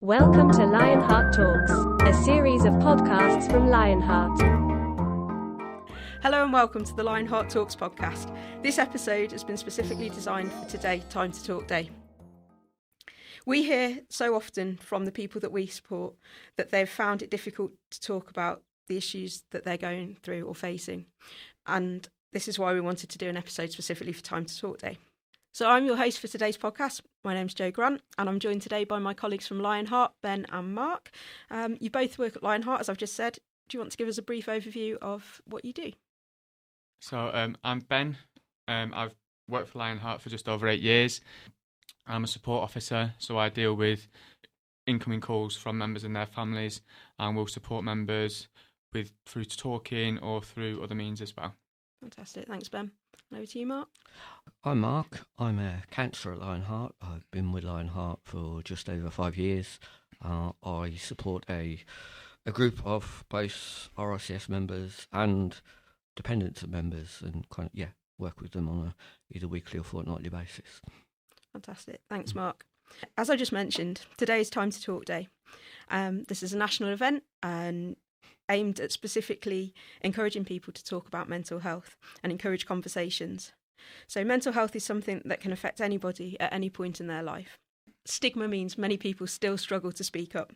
Welcome to LionHeart Talks, a series of podcasts from LionHeart. Hello and welcome to the LionHeart Talks podcast. This episode has been specifically designed for today, Time to Talk Day. We hear so often from the people that we support that they've found it difficult to talk about the issues that they're going through or facing. And this is why we wanted to do an episode specifically for Time to Talk Day. So I'm your host for today's podcast. My name's Jo Grant, and I'm joined today by my colleagues from LionHeart, Ben and Mark. You both work at LionHeart, as I've just said. Do you want to give us a brief overview of what you do? So I'm Ben. I've worked for LionHeart for just over 8 years. I'm a support officer, so I deal with incoming calls from members and their families, and will support members through talking or through other means as well. Fantastic. Thanks, Ben. Over to you, Mark. I'm Mark. I'm a counsellor at LionHeart. I've been with LionHeart for just over 5 years. I support a group of both RICS members and dependents of members, and work with them on a either weekly or fortnightly basis. Fantastic. Thanks, Mark. As I just mentioned, today is Time to Talk Day. This is a national event and aimed at specifically encouraging people to talk about mental health and encourage conversations. So mental health is something that can affect anybody at any point in their life. Stigma means many people still struggle to speak up,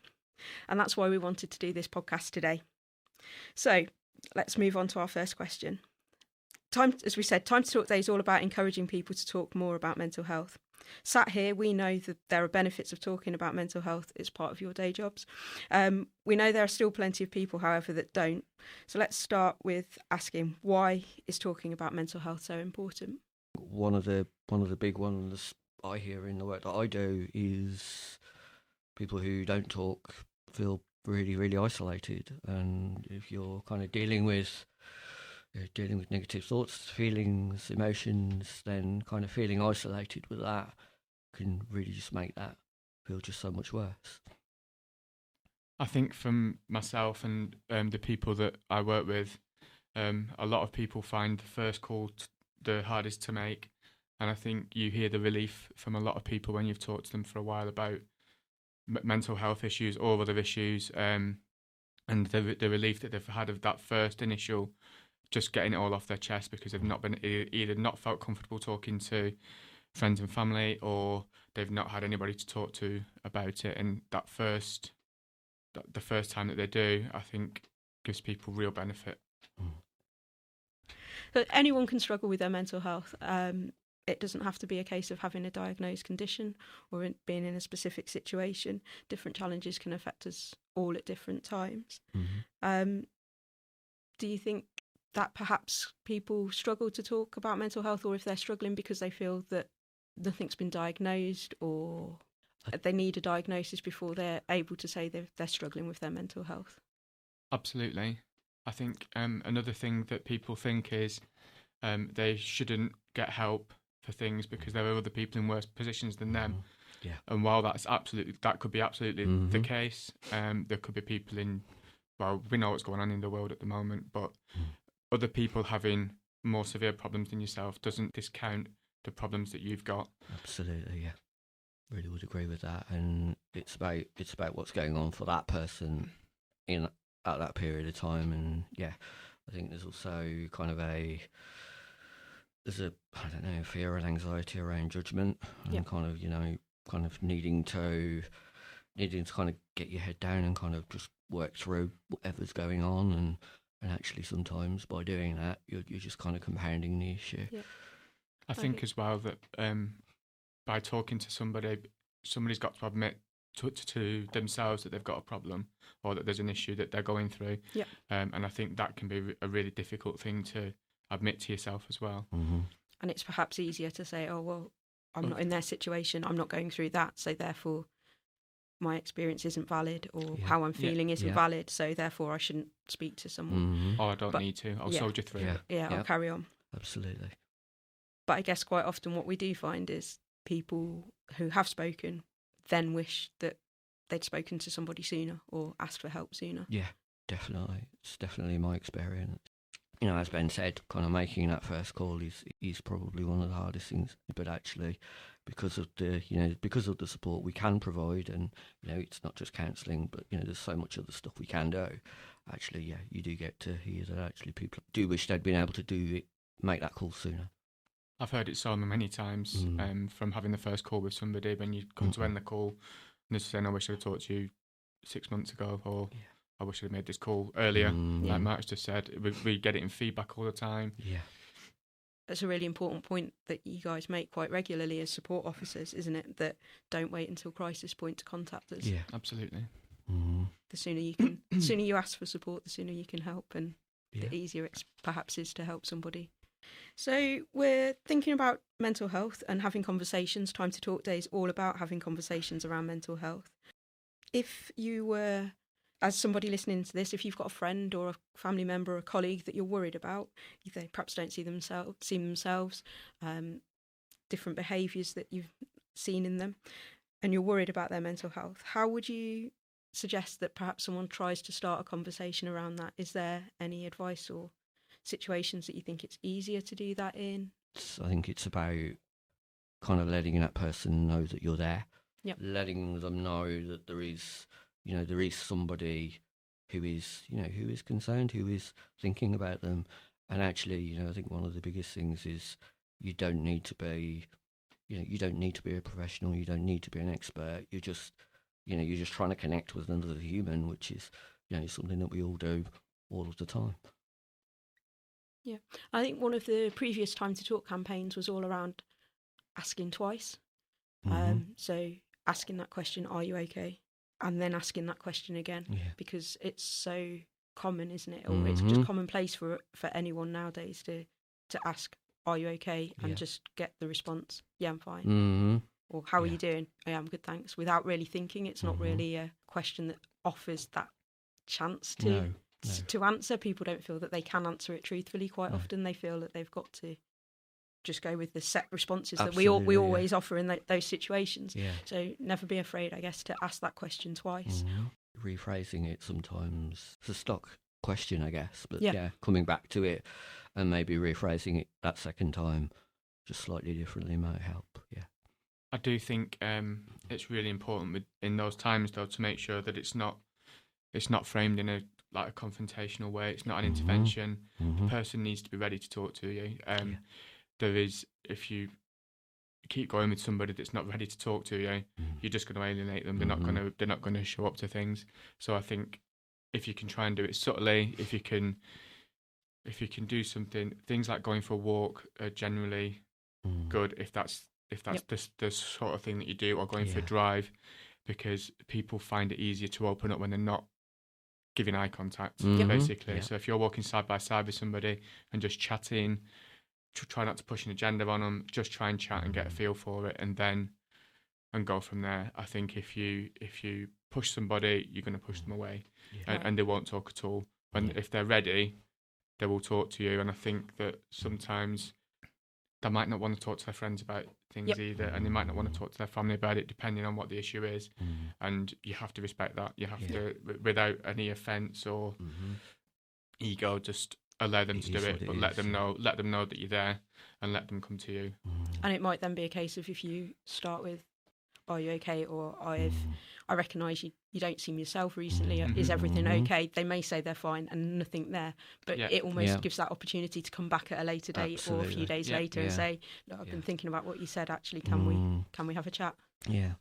and that's why we wanted to do this podcast today. So let's move on to our first question. As we said, Time to Talk Day is all about encouraging people to talk more about mental health. Sat here, we know that there are benefits of talking about mental health. It's part of your day jobs. We know there are still plenty of people, however, that don't. So let's start with asking, why is talking about mental health so important? One of the big ones I hear in the work that I do is people who don't talk feel really, really isolated. And if you're kind of dealing with negative thoughts, feelings, emotions, then kind of feeling isolated with that can really just make that feel just so much worse. I think from myself and the people that I work with, a lot of people find the first call the hardest to make, and I think you hear the relief from a lot of people when you've talked to them for a while about mental health issues or other issues, and the relief that they've had of that first initial just getting it all off their chest, because they've not been either not felt comfortable talking to friends and family, or they've not had anybody to talk to about it. And the first time that they do, I think, gives people real benefit. So anyone can struggle with their mental health. It doesn't have to be a case of having a diagnosed condition or being in a specific situation. Different challenges can affect us all at different times. Mm-hmm. Do you think that perhaps people struggle to talk about mental health, or if they're struggling because they feel that nothing's been diagnosed, or they need a diagnosis before they're able to say they're struggling with their mental health? Absolutely. I think another thing that people think is they shouldn't get help for things because there are other people in worse positions than them. Yeah. And while that could be absolutely the case, there could be people we know what's going on in the world at the moment, but other people having more severe problems than yourself doesn't discount the problems that you've got. Absolutely, yeah. Really would agree with that. And it's about what's going on for that person at that period of time. And yeah, I think there's also kind of a fear and anxiety around judgment, and kind of needing to kind of get your head down and kind of just work through whatever's going on, and actually sometimes by doing that you're just kind of compounding the issue. Yeah. I think as well that by talking to somebody's got to admit to themselves that they've got a problem or that there's an issue that they're going through. Yeah. And I think that can be a really difficult thing to admit to yourself as well. Mm-hmm. And it's perhaps easier to say, oh, well, I'm not in their situation, I'm not going through that, so therefore my experience isn't valid, or how I'm feeling isn't valid, so therefore I shouldn't speak to someone. Mm-hmm. Or I don't need to, I'll soldier through it. Yeah, I'll carry on. Absolutely. But I guess quite often what we do find is people who have spoken then wish that they'd spoken to somebody sooner or asked for help sooner. Yeah, definitely. It's definitely my experience. as Ben said, kind of making that first call is probably one of the hardest things. But actually, because of the support we can provide, and it's not just counselling, but there's so much other stuff we can do. Actually, yeah, you do get to hear that actually people do wish they'd been able to make that call sooner. I've heard it so many times from having the first call with somebody when you come to end the call and they're saying, I wish I'd talked to you 6 months ago, or I wish I'd made this call earlier, like Mark's just said. We get it in feedback all the time. Yeah. That's a really important point that you guys make quite regularly as support officers, isn't it? That don't wait until crisis point to contact us. Yeah, absolutely. The sooner you can, the sooner you ask for support, the sooner you can help, and the easier it perhaps is to help somebody. So we're thinking about mental health and having conversations. Time to Talk Day is all about having conversations around mental health. If you were, as somebody listening to this, if you've got a friend or a family member or a colleague that you're worried about, they perhaps don't see themselves, different behaviours that you've seen in them, and you're worried about their mental health, how would you suggest that perhaps someone tries to start a conversation around that? Is there any advice or situations that you think it's easier to do that in? I think it's about kind of letting that person know that you're there. Yep. Letting them know that there is somebody who is concerned, who is thinking about them. And actually, I think one of the biggest things is you don't need to be a professional, you don't need to be an expert. You're just trying to connect with another human, which is, something that we all do all of the time. Yeah. I think one of the previous Time to Talk campaigns was all around asking twice. So asking that question, are you okay? And then asking that question again, because it's so common, isn't it? Or it's just commonplace for anyone nowadays to ask, are you okay? And just get the response, yeah, I'm fine. Or how are you doing? Yeah, I'm good, thanks. Without really thinking. It's not really a question that offers that chance to answer. People don't feel that they can answer it truthfully quite often. They feel that they've got to just go with the set responses that we always offer in those situations. Yeah. So never be afraid, I guess, to ask that question twice. Rephrasing it sometimes, it's a stock question, I guess, but coming back to it and maybe rephrasing it that second time just slightly differently might help. Yeah. I do think it's really important in those times, though, to make sure that it's not framed in a confrontational way. It's not an intervention. The person needs to be ready to talk to you. There is, if you keep going with somebody that's not ready to talk to you, you're just going to alienate them. They're not going to show up to things. So I think if you can try and do it subtly, if you can do something, things like going for a walk are generally good if that's the sort of thing that you do, or going for a drive, because people find it easier to open up when they're not giving eye contact, basically. Yeah. So if you're walking side by side with somebody and just chatting, try not to push an agenda on them, just try and chat and get a feel for it, and go from there. I think if you push somebody, you're going to push them away, and they won't talk at all. And if they're ready, they will talk to you. And I think that sometimes they might not want to talk to their friends about things either, and they might not want to talk to their family about it, depending on what the issue is. And you have to respect that. You have to, without any offence or ego, just allow them to do it, but let them know that you're there, and let them come to you. And it might then be a case of, if you start with, are you okay? Or I recognise you don't seem yourself recently. Is everything okay? They may say they're fine and nothing there, but it almost gives that opportunity to come back at a later date or a few days later and say, look, I've been thinking about what you said. Actually, can we have a chat? Yeah.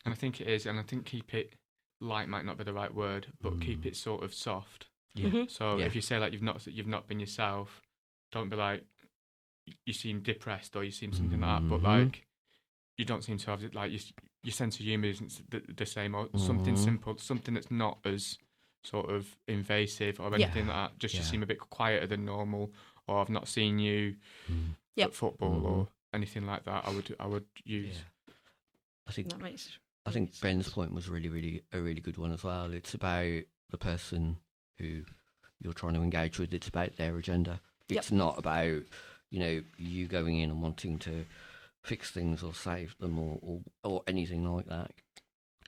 And I think it is, and I think keep it light might not be the right word, but keep it sort of soft. Yeah. So if you say you've not been yourself, don't be like, you seem depressed or you seem something like that, but you don't seem to have it, your sense of humour isn't the same, or something simple, something that's not as sort of invasive or anything like that. Just you seem a bit quieter than normal, or I've not seen you at football or anything like that. I would use. I think Ben's point was really a really good one as well. It's about the person who you're trying to engage with. It's about their agenda. It's not about you going in and wanting to fix things or save them or anything like that.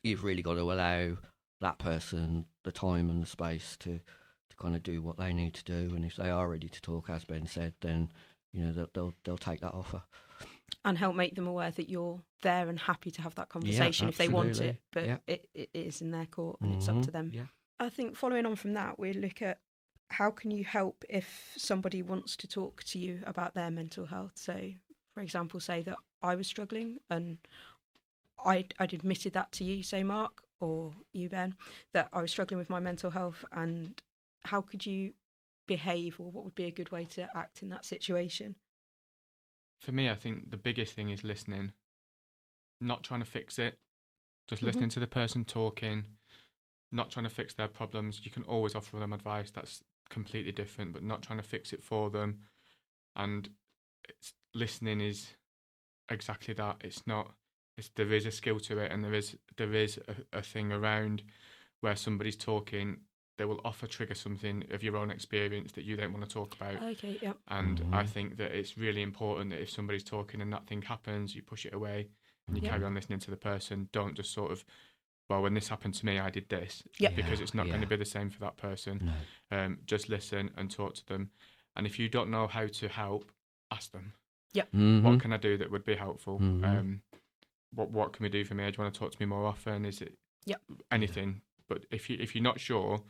You've really got to allow that person the time and the space to to kind of do what they need to do. And if they are ready to talk, as Ben said, then, you know, they'll take that offer. And help make them aware that you're there and happy to have that conversation if they want it. But it is in their court and it's up to them. Yeah. I think following on from that, we look at how can you help if somebody wants to talk to you about their mental health. So, for example, say that I was struggling and I'd admitted that to you, say Mark, or you, Ben, that I was struggling with my mental health, and how could you behave, or what would be a good way to act in that situation? For me, I think the biggest thing is listening, not trying to fix it, just listening to the person talking, not trying to fix their problems. You can always offer them advice, that's completely different, but not trying to fix it for them. And listening is exactly that. There is a skill to it, and there is a thing around where somebody's talking, they will often trigger something of your own experience that you don't want to talk about. Okay, yeah. And I think that it's really important that if somebody's talking and that thing happens, you push it away and you carry on listening to the person. Don't just sort of, well, when this happened to me, I did this. Because it's not going to be the same for that person. No. Just listen and talk to them. And if you don't know how to help, ask them. Yep. What can I do that would be helpful? What can we do for me? Do you want to talk to me more often? Is it anything? But if you're not sure,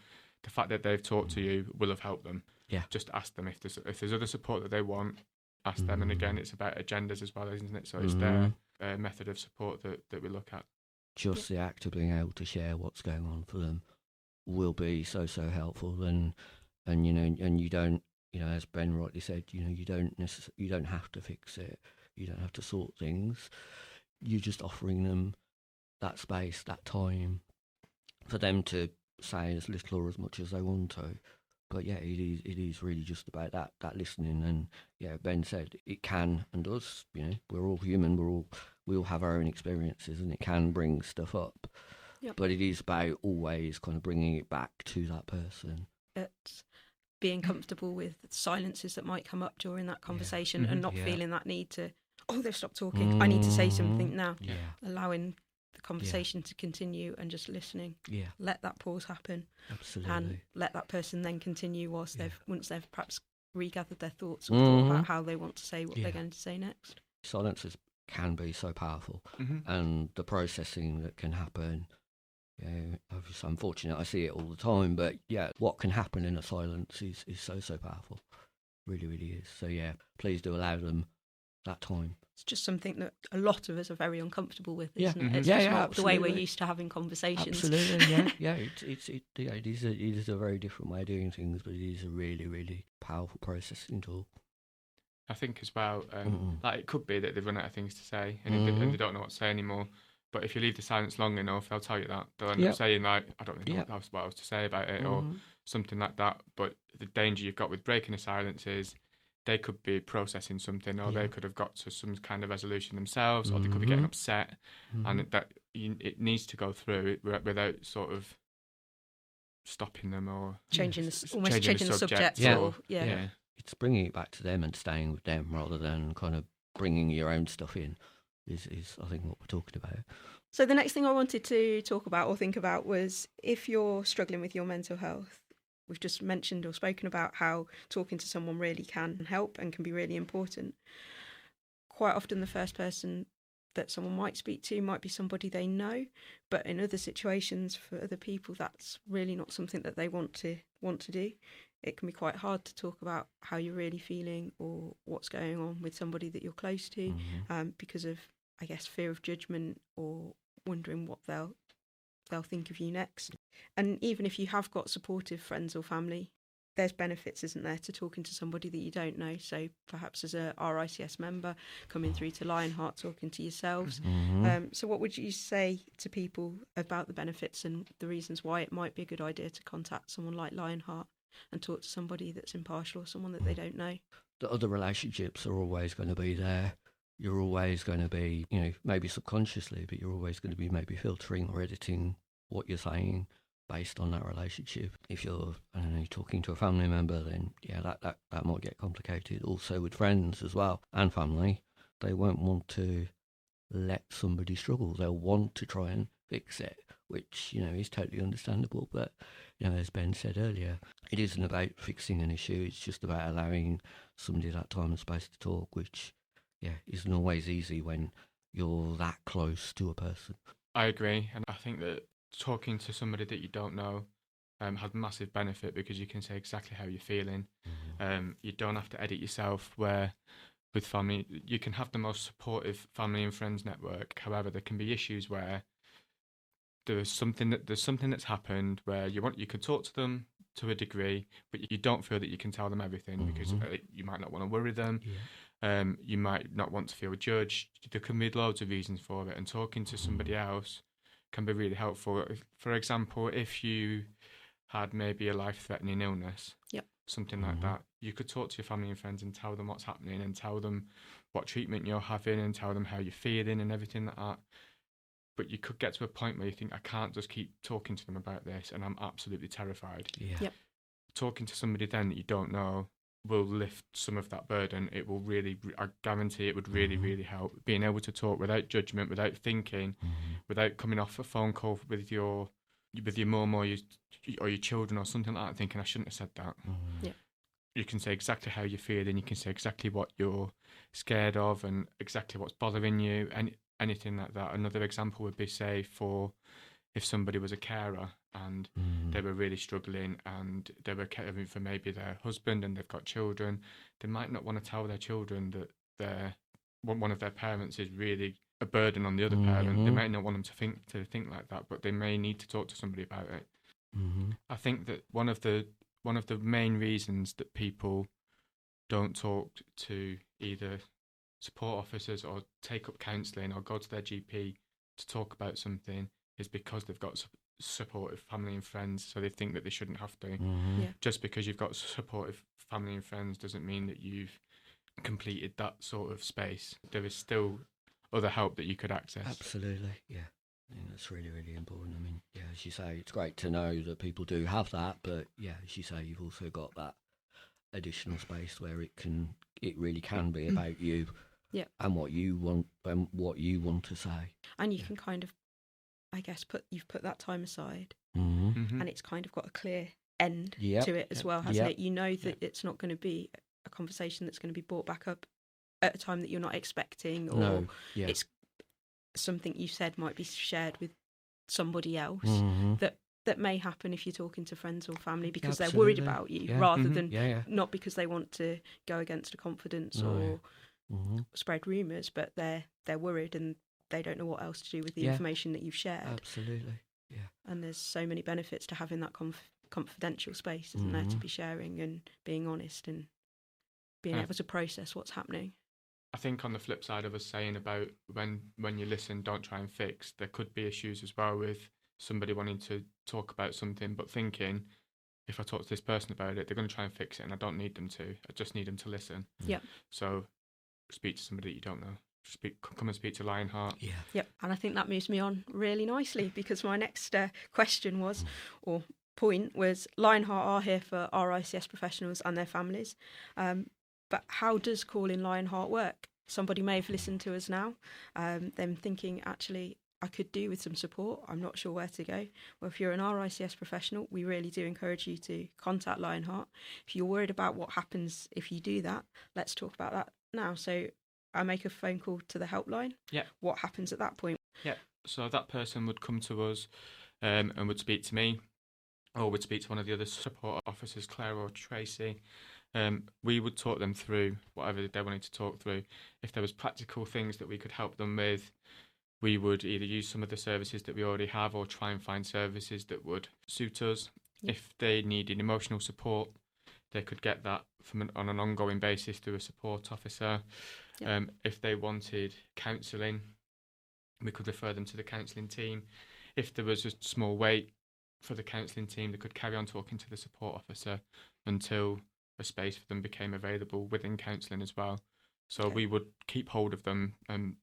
the fact that they've talked to you will have helped them. Yeah. Just ask them if there's other support that they want. Ask them. And again, it's about agendas as well, isn't it? So it's their method of support that we look at. Just the act of being able to share what's going on for them will be so helpful. And you know, and you don't, you know, as Ben rightly said, you know, you don't have to fix it. You don't have to sort things. You're just offering them that space, that time, for them to say as little or as much as they want to. But yeah, it is really just about that listening. And yeah, Ben said it can and does, you know, we're all human, we all have our own experiences, and it can bring stuff up. Yep. But it is about always kind of bringing it back to that person. It's being comfortable with silences that might come up during that conversation and not feeling that need to, they've stopped talking, I need to say something now. Yeah. Allowing the conversation to continue and just listening. Yeah. Let that pause happen. Absolutely. And let that person then continue once they've perhaps regathered their thoughts or thought about how they want to say what they're going to say next. Silences can be so powerful, and the processing that can happen. Yeah, obviously, unfortunate. I see it all the time, but yeah, what can happen in a silence is so powerful. Really, really is. So yeah, please do allow them that time. It's just something that a lot of us are very uncomfortable with, isn't it? It's just not absolutely. the way we're used to having conversations. Absolutely, yeah. It is a very different way of doing things, but it is a really, really powerful processing tool. I think as well, like it could be that they've run out of things to say and they don't know what to say anymore. But if you leave the silence long enough, they'll tell you that. They'll end up saying like, I don't really know what else to say about it or something like that. But the danger you've got with breaking the silence is they could be processing something, or they could have got to some kind of resolution themselves, or they could be getting upset, and it needs to go through without sort of stopping them or changing the subject. Yeah. It's bringing it back to them and staying with them rather than kind of bringing your own stuff in. Is I think what we're talking about. So the next thing I wanted to talk about or think about was if you're struggling with your mental health. We've just mentioned or spoken about how talking to someone really can help and can be really important. Quite often the first person that someone might speak to might be somebody they know, but in other situations for other people that's really not something that they want to do. It can be quite hard to talk about how you're really feeling or what's going on with somebody that you're close to because of, I guess, fear of judgment or wondering what they'll think of you next. And even if you have got supportive friends or family, there's benefits, isn't there, to talking to somebody that you don't know. So perhaps as a RICS member, coming through to LionHeart, talking to yourselves. So what would you say to people about the benefits and the reasons why it might be a good idea to contact someone like LionHeart and talk to somebody that's impartial or someone that they don't know? The other relationships are always going to be there. You're always going to be, you know, maybe subconsciously, but you're always going to be maybe filtering or editing what you're saying based on that relationship. If you're, I don't know, talking to a family member, then yeah, that might get complicated. Also with friends as well and family, they won't want to let somebody struggle. They'll want to try and fix it which, is totally understandable. But, as Ben said earlier, it isn't about fixing an issue. It's just about allowing somebody that time and space to talk, which, isn't always easy when you're that close to a person. I agree. And I think that talking to somebody that you don't know has massive benefit, because you can say exactly how you're feeling. You don't have to edit yourself, where with family, you can have the most supportive family and friends network. However, there can be issues where there's something that's happened where you can talk to them to a degree, but you don't feel that you can tell them everything, because you might not want to worry them. You might not want to feel judged. There can be loads of reasons for it, and talking to somebody else can be really helpful. For example, if you had maybe a life-threatening illness, something like that, you could talk to your family and friends and tell them what's happening, and tell them what treatment you're having, and tell them how you're feeling and everything like that. But you could get to a point where you think, I can't just keep talking to them about this, and I'm absolutely terrified. Talking to somebody then that you don't know will lift some of that burden. It will really, I guarantee it would really, really help. Being able to talk without judgment, without thinking, without coming off a phone call with your mum or your children or something like that, thinking, I shouldn't have said that. You can say exactly how you feel, and you can say exactly what you're scared of and exactly what's bothering you, and anything like that. Another example would be, say, for if somebody was a carer and they were really struggling, and they were caring for maybe their husband and they've got children, they might not want to tell their children that one of their parents is really a burden on the other parent. They might not want them to think like that, but they may need to talk to somebody about it. I think that one of the main reasons that people don't talk to either support officers or take up counselling or go to their GP to talk about something is because they've got supportive family and friends, so they think that they shouldn't have to. Just because you've got supportive family and friends doesn't mean that you've completed that sort of space. There is still other help that you could access. Absolutely, I think that's really, really important. I mean, as you say, it's great to know that people do have that, but as you say, you've also got that additional space where it really can be about you, and what you want to say, and you can kind of, I guess, you've put that time aside, and it's kind of got a clear end to it as well, hasn't it? You know that it's not going to be a conversation that's going to be brought back up at a time that you're not expecting, or it's something you said might be shared with somebody else that may happen if you're talking to friends or family because they're worried about you, rather than not because they want to go against a confidence or spread rumours, but they're worried and they don't know what else to do with the information that you've shared. Absolutely, and there's so many benefits to having that confidential space, isn't there, to be sharing and being honest and being able to process what's happening. I think on the flip side of us saying about when you listen, don't try and fix, there could be issues as well with somebody wanting to talk about something but thinking, if I talk to this person about it, they're going to try and fix it, and I don't need them to. I just need them to listen. So speak to somebody that you don't know. Come and speak to LionHeart. And I think that moves me on really nicely, because my next question was, or point was, LionHeart are here for RICS professionals and their families. But how does calling LionHeart work? Somebody may have listened to us now, them thinking, actually, I could do with some support. I'm not sure where to go. Well, if you're an RICS professional, we really do encourage you to contact LionHeart. If you're worried about what happens if you do that, let's talk about that now. So I make a phone call to the helpline. What happens at that point? So that person would come to us and would speak to me, or would speak to one of the other support officers, Claire or Tracy. We would talk them through whatever they wanted to talk through. If there was practical things that we could help them with, we would either use some of the services that we already have or try and find services that would suit us. If they needed emotional support, they could get that on an ongoing basis through a support officer. If they wanted counselling, we could refer them to the counselling team. If there was a small wait for the counselling team, they could carry on talking to the support officer until a space for them became available within counselling as well. So we would keep hold of them and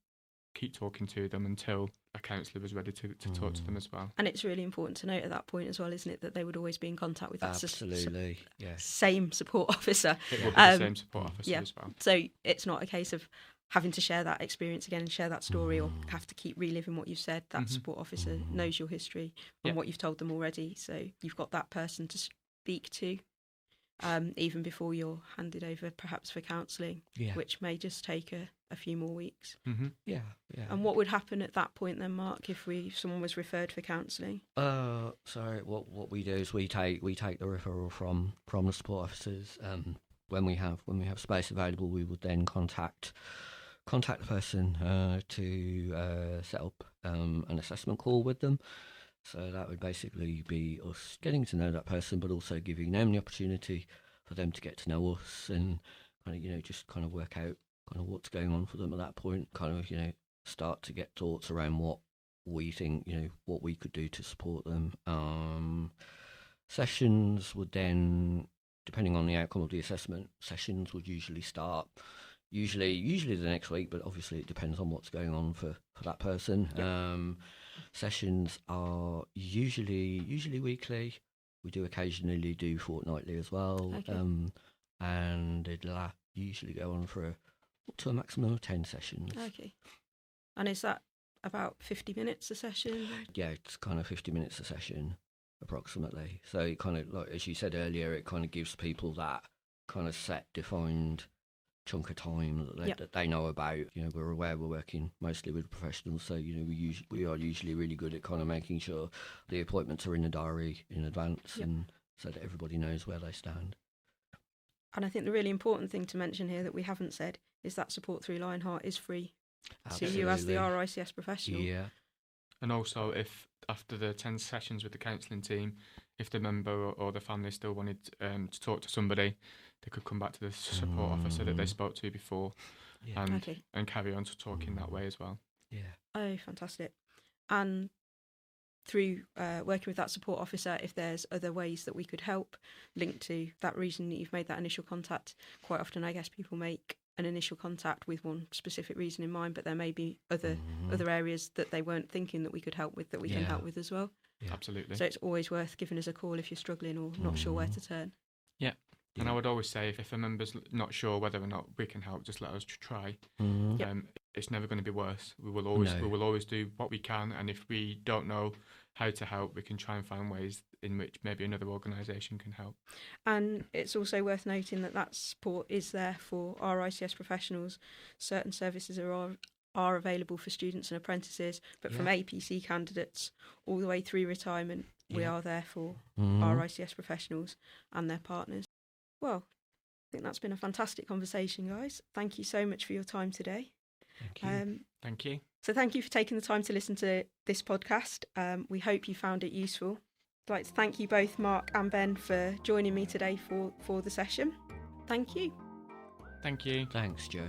keep talking to them until a counsellor was ready to talk to them as well. And it's really important to note at that point as well, isn't it, that they would always be in contact with that absolutely same support officer. It would be the same support officer as well. So it's not a case of having to share that experience again and share that story, or have to keep reliving what you've said. That support officer knows your history and what you've told them already, so you've got that person to speak to, even before you're handed over perhaps for counselling, which may just take a few more weeks. Yeah. And what would happen at that point then, Mark, if someone was referred for counselling? So what we do is we take the referral from the support officers. When we have space available, we would then contact the person to set up an assessment call with them. So that would basically be us getting to know that person, but also giving them the opportunity for them to get to know us and just work out what's going on for them at that point. Start to get thoughts around what we think, what we could do to support them. Sessions would then, depending on the outcome of the assessment, sessions would usually start. Usually the next week, but obviously it depends on what's going on for that person. Yep. Sessions are usually weekly. We do occasionally do fortnightly as well. Okay. And it'll usually go on for up to a maximum of 10 sessions. Okay. And is that about 50 minutes a session? Yeah, it's 50 minutes a session, approximately. So it like as you said earlier, it gives people that set, defined chunk of time that they know about. We're aware we're working mostly with professionals, so we are usually really good at making sure the appointments are in the diary in advance, and so that everybody knows where they stand. And I think the really important thing to mention here that we haven't said is that support through LionHeart is free. Absolutely. to you as the RICS professional. Yeah. And also, if after the 10 sessions with the counselling team, if the member or the family still wanted to talk to somebody, they could come back to the support officer that they spoke to before, and carry on to talking that way as well. Yeah. Oh, fantastic. And through working with that support officer, if there's other ways that we could help linked to that reason that you've made that initial contact, quite often I guess people make an initial contact with one specific reason in mind, but there may be other areas that they weren't thinking that we could help with that we can help with as well. Yeah. Absolutely. So it's always worth giving us a call if you're struggling or not sure where to turn. Yeah. And I would always say if a member's not sure whether or not we can help, just let us try. It's never going to be worse. We will always do what we can, and if we don't know how to help, we can try and find ways in which maybe another organisation can help. And it's also worth noting that support is there for our ICS professionals. Certain services are available for students and apprentices, but from APC candidates all the way through retirement, we are there for our ICS professionals and their partners. Well, I think that's been a fantastic conversation, guys. Thank you so much for your time today. Thank you. Thank you. So thank you for taking the time to listen to this podcast. We hope you found it useful. I'd like to thank you both, Mark and Ben, for joining me today for the session. Thank you. Thank you. Thanks, Joe.